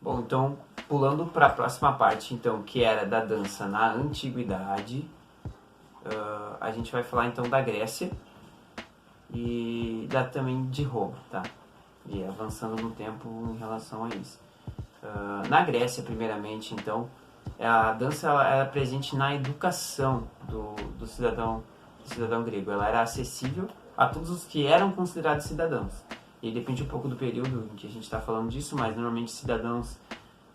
Bom, então, pulando para a próxima parte, então, que era da dança na antiguidade, a gente vai falar então da Grécia e também de Roma, tá? E avançando no tempo em relação a isso. Na Grécia, primeiramente, então, a dança ela era presente na educação do cidadão grego. Ela era acessível a todos os que eram considerados cidadãos. E depende um pouco do período em que a gente está falando disso, mas normalmente cidadãos,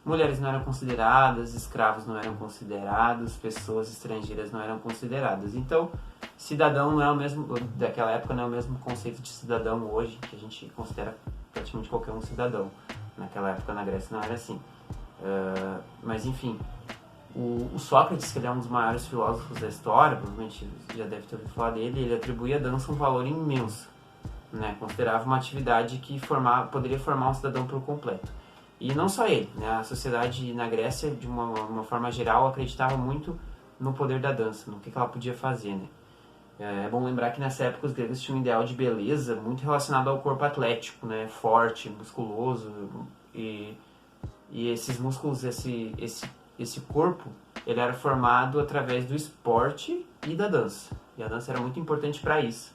mulheres não eram consideradas, escravos não eram considerados, pessoas estrangeiras não eram consideradas. Então, cidadão não é o mesmo, daquela época não é o mesmo conceito de cidadão hoje, que a gente considera praticamente qualquer um cidadão. Naquela época na Grécia não era assim. Mas enfim, o Sócrates, que ele é um dos maiores filósofos da história, provavelmente já deve ter ouvido falar dele, ele atribuía à dança um valor imenso, né? Considerava uma atividade que poderia formar um cidadão por completo. E não só ele, né? A sociedade na Grécia, de uma forma geral, acreditava muito no poder da dança, no que ela podia fazer, né? É bom lembrar que nessa época os gregos tinham um ideal de beleza muito relacionado ao corpo atlético, né? Forte, musculoso, e, e esses músculos, esse corpo, ele era formado através do esporte e da dança. E a dança era muito importante para isso.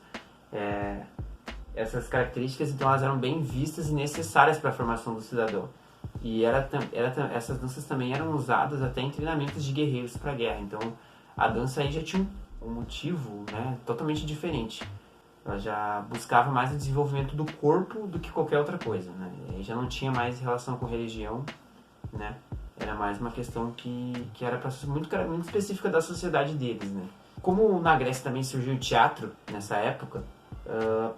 Essas características, então, elas eram bem vistas e necessárias para a formação do cidadão. E essas danças também eram usadas até em treinamentos de guerreiros para a guerra. Então, a dança aí já tinha um motivo, né, totalmente diferente. Ela já buscava mais o desenvolvimento do corpo do que qualquer outra coisa, né? E aí já não tinha mais relação com religião, né? Era mais uma questão que era muito específica da sociedade deles, né? Como na Grécia também surgiu o teatro nessa época,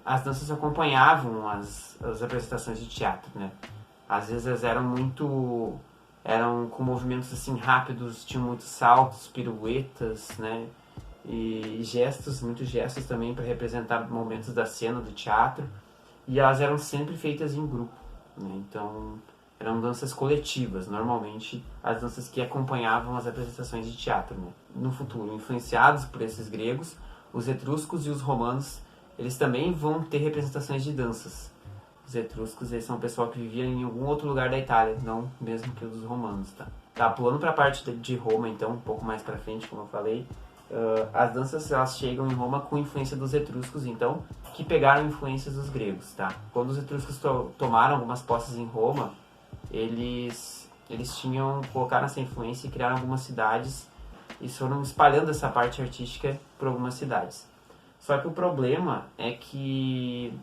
as danças acompanhavam as apresentações de teatro, né? Às vezes elas eram com movimentos assim rápidos, tinham muitos saltos, piruetas, né? E muitos gestos também para representar momentos da cena do teatro. E elas eram sempre feitas em grupo, né? Então eram danças coletivas, normalmente as danças que acompanhavam as apresentações de teatro, né? No futuro, influenciados por esses gregos, os etruscos e os romanos, eles também vão ter representações de danças. Os etruscos, eles são um pessoal que vivia em algum outro lugar da Itália, não mesmo que os romanos, tá? Tá, pulando para a parte de Roma, então, um pouco mais para frente, como eu falei, as danças elas chegam em Roma com influência dos etruscos, então, que pegaram influências dos gregos, tá? Quando os etruscos tomaram algumas posses em Roma, eles colocaram essa influência e criaram algumas cidades e foram espalhando essa parte artística por algumas cidades. Só que o problema é que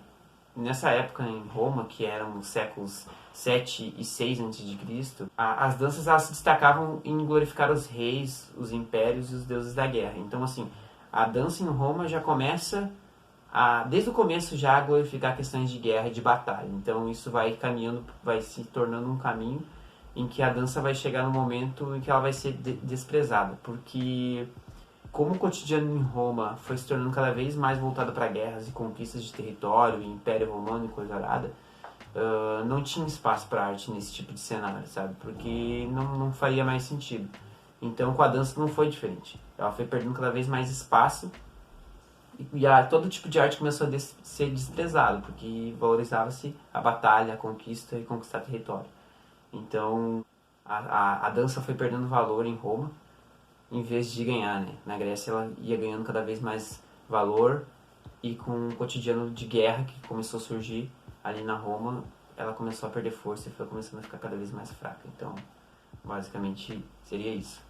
nessa época em Roma, que eram os séculos 7 e 6 a.C., as danças elas se destacavam em glorificar os reis, os impérios e os deuses da guerra. Então, assim, a dança em Roma já começa desde o começo já a glorificar questões de guerra e de batalha. Então, isso vai caminhando, vai se tornando um caminho em que a dança vai chegar no momento em que ela vai ser desprezada, porque como o cotidiano em Roma foi se tornando cada vez mais voltado para guerras e conquistas de território, Império Romano e coisa arada, não tinha espaço para arte nesse tipo de cenário, sabe? Porque não faria mais sentido. Então com a dança não foi diferente. Ela foi perdendo cada vez mais espaço e todo tipo de arte começou a ser desprezado, porque valorizava-se a batalha, a conquista e conquistar território. Então a dança foi perdendo valor em Roma, em vez de ganhar, né? Na Grécia ela ia ganhando cada vez mais valor e com o cotidiano de guerra que começou a surgir ali na Roma, ela começou a perder força e foi começando a ficar cada vez mais fraca. Então, basicamente, seria isso.